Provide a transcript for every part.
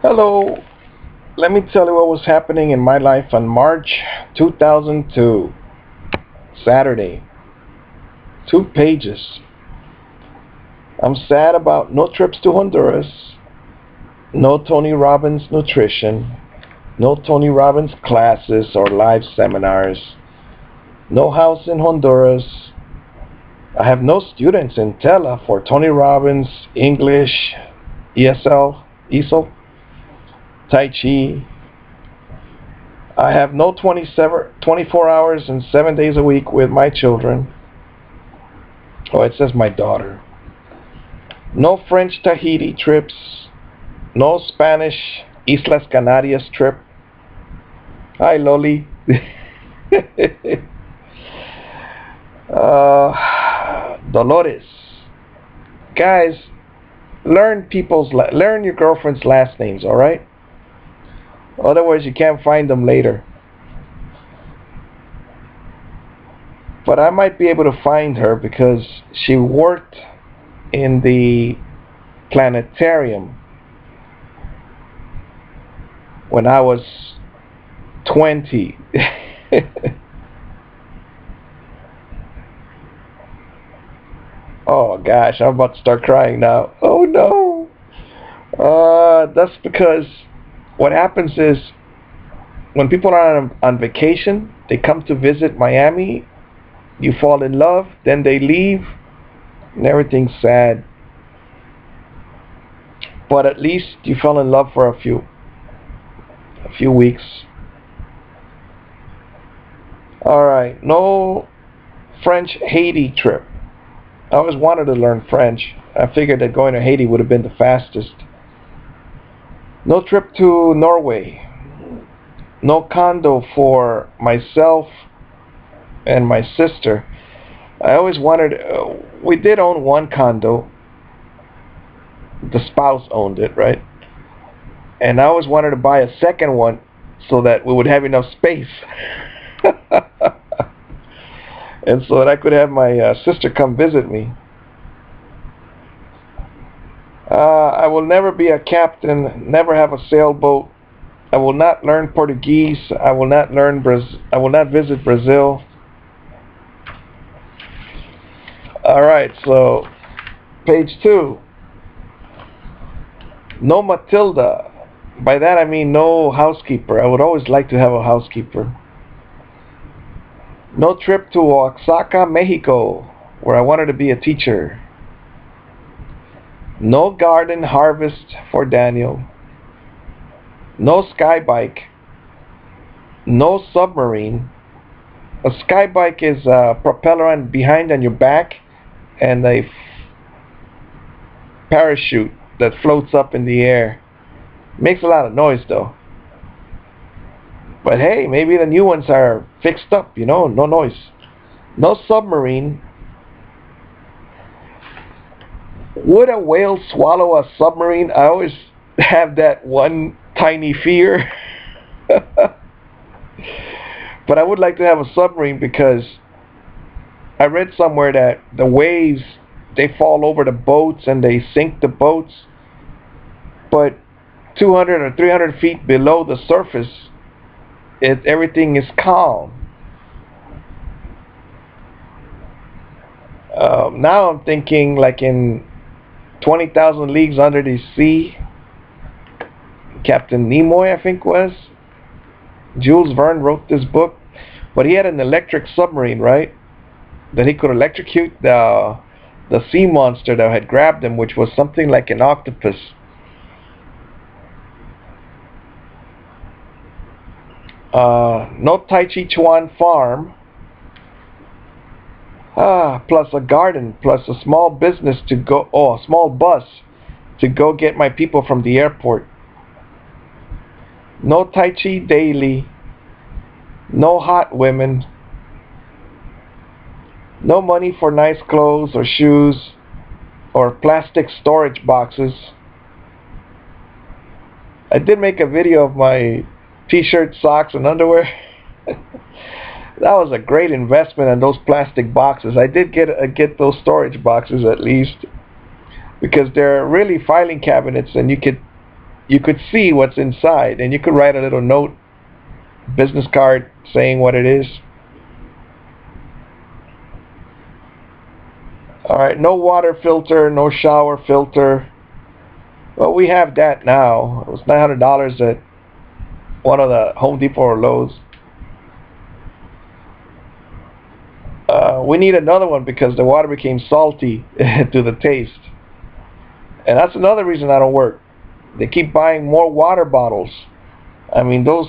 Hello. Let me tell you what was happening in my life on March 2002, Saturday. 2 pages. I'm sad about no trips to Honduras, no Tony Robbins nutrition, no Tony Robbins classes or live seminars, no house in Honduras. I have no students in Tela for Tony Robbins, English, ESL, Tai Chi. I have no 24 hours and 7 days a week with my children. Oh, it says my daughter. No French Tahiti trips. No Spanish Islas Canarias trip. Hi, Loli. Dolores. Guys, learn your girlfriend's last names, all right? Otherwise, you can't find them later. But I might be able to find her because she worked in the planetarium when I was 20. Oh gosh, I'm about to start crying now. Oh no. That's because what happens is when people are on vacation, they come to visit Miami, you fall in love, then they leave, and everything's sad. But at least you fell in love for a few weeks. Alright, no French Haiti trip. I always wanted to learn French. I figured that going to Haiti would have been the fastest. No trip to Norway. No condo for myself and my sister. I always wanted, we did own one condo. The spouse owned it, right? And I always wanted to buy a second one so that we would have enough space. And so that I could have my sister come visit me. I will never be a captain, never have a sailboat. I will not learn Portuguese. I will not visit Brazil. All right, so page 2. No Matilda. By that I mean no housekeeper. I would always like to have a housekeeper. No trip to Oaxaca, Mexico, where I wanted to be a teacher. No garden harvest for Daniel. No sky bike. No submarine. A sky bike is a propeller behind on your back and a parachute that floats up in the air. Makes a lot of noise though. But hey, maybe the new ones are fixed up, no noise. No submarine. Would a whale swallow a submarine? I always have that one tiny fear. But I would like to have a submarine because I read somewhere that the waves, they fall over the boats and they sink the boats. But 200 or 300 feet below the surface, everything is calm. Now I'm thinking like in 20,000 Leagues Under the Sea, Captain Nimoy, I think was. Jules Verne wrote this book, but he had an electric submarine, right? That he could electrocute the sea monster that had grabbed him, which was something like an octopus. No Tai Chi Chuan farm. Plus a garden, plus a small business to go, a small bus to go get my people from the airport. No Tai Chi daily. No hot women. No money for nice clothes or shoes or plastic storage boxes. I did make a video of my t-shirt, socks, and underwear. That was a great investment in those plastic boxes. I did get those storage boxes at least, because they're really filing cabinets, and you could you could see what's inside, and you could write a little note, business card, saying what it is. All right, no water filter, no shower filter. Well, we have that now. It was $900 at one of the Home Depot or Lowe's. We need another one because the water became salty to the taste. And that's another reason I don't work. They keep buying more water bottles. I mean, those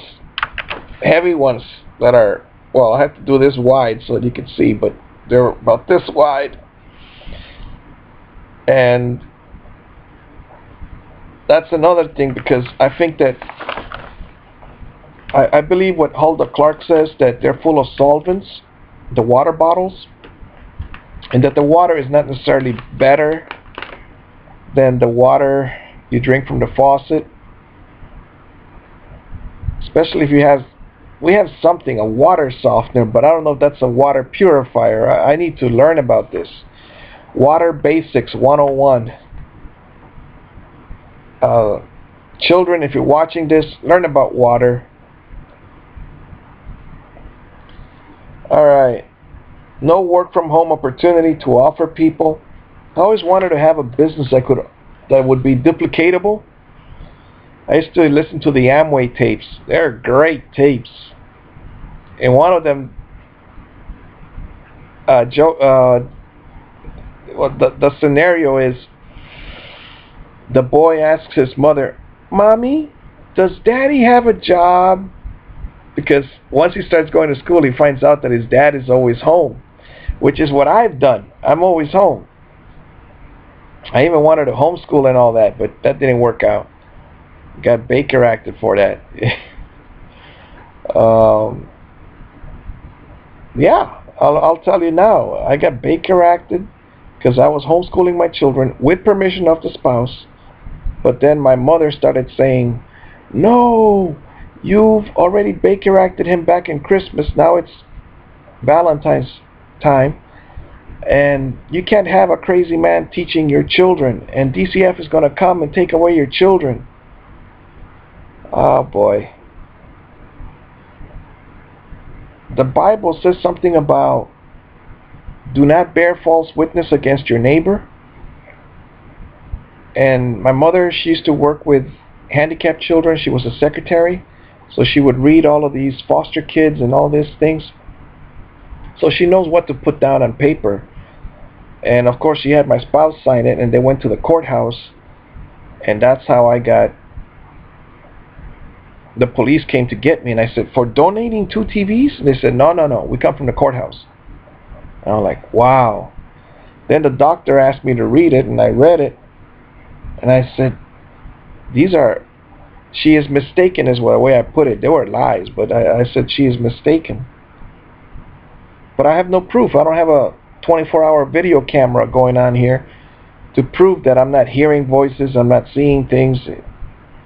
heavy ones that are, well, I have to do this wide so that you can see, but they're about this wide. And that's another thing, because I think that I believe what Hulda Clark says, that they're full of solvents, the water bottles, and that the water is not necessarily better than the water you drink from the faucet. Especially if we have something, a water softener, but I don't know if that's a water purifier. I need to learn about this. Water Basics 101. Children, if you're watching this, learn about water. Alright. No work from home opportunity to offer people. I always wanted to have a business that would be duplicatable. I used to listen to the Amway tapes. They're great tapes. And one of them, the scenario is, the boy asks his mother, "Mommy, does Daddy have a job?" Because once he starts going to school, he finds out that his dad is always home, which is what I've done. I'm always home. I even wanted to homeschool and all that, but that didn't work out. Got Baker acted for that. Yeah, I'll tell you now. I got Baker acted because I was homeschooling my children with permission of the spouse. But then my mother started saying, "No, you've already Baker acted him back in Christmas. Now it's Valentine's time. And you can't have a crazy man teaching your children. And DCF is going to come and take away your children." Oh boy. The Bible says something about do not bear false witness against your neighbor. And my mother, she used to work with handicapped children. She was a secretary. So she would read all of these foster kids and all these things. So she knows what to put down on paper. And of course she had my spouse sign it, and they went to the courthouse. And that's how I got, the police came to get me. And I said, "For donating 2 TVs? And they said, no, we come from the courthouse." And I'm like, wow. Then the doctor asked me to read it, and I read it. And I said, she is mistaken is the way I put it. They were lies, but I said she is mistaken. But I have no proof. I don't have a 24-hour video camera going on here to prove that I'm not hearing voices, I'm not seeing things.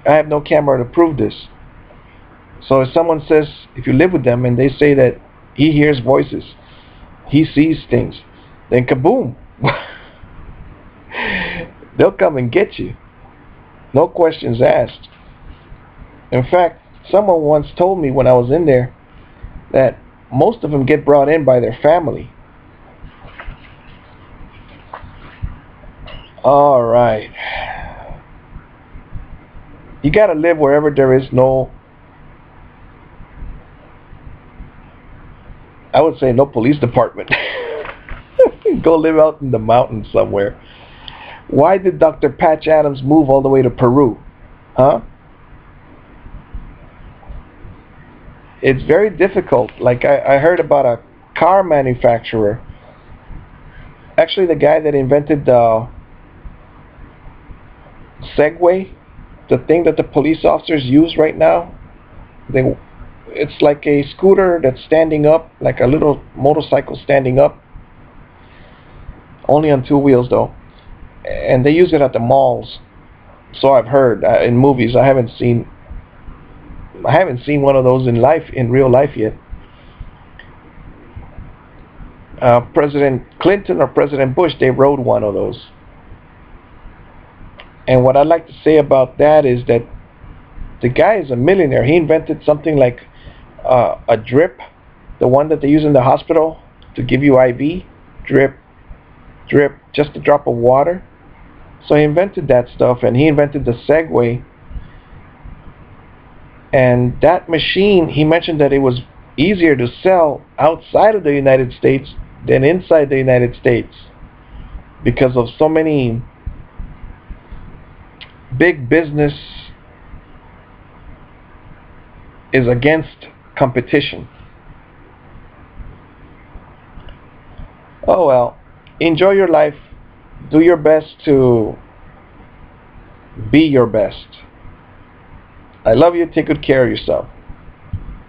I have no camera to prove this. So if someone says, if you live with them and they say that he hears voices, he sees things, then kaboom. They'll come and get you. No questions asked. In fact, someone once told me when I was in there that most of them get brought in by their family. All right. You got to live wherever there is no, I would say no police department. Go live out in the mountains somewhere. Why did Dr. Patch Adams move all the way to Peru? Huh? It's very difficult. Like I heard about a car manufacturer. Actually, the guy that invented the Segway, the thing that the police officers use right now. It's like a scooter that's standing up, like a little motorcycle standing up. Only on 2 wheels though. And they use it at the malls. So I've heard in movies. I haven't seen one of those in real life yet. President Clinton or President Bush, they rode one of those. And what I'd like to say about that is that The guy is a millionaire. He invented something like a drip, the one that they use in the hospital to give you IV, drip, drip, just a drop of water. So he invented that stuff, and he invented the Segway. And that machine, he mentioned that it was easier to sell outside of the United States than inside the United States because of so many big business is against competition. Oh well, enjoy your life. Do your best to be your best. I love you. Take good care of yourself.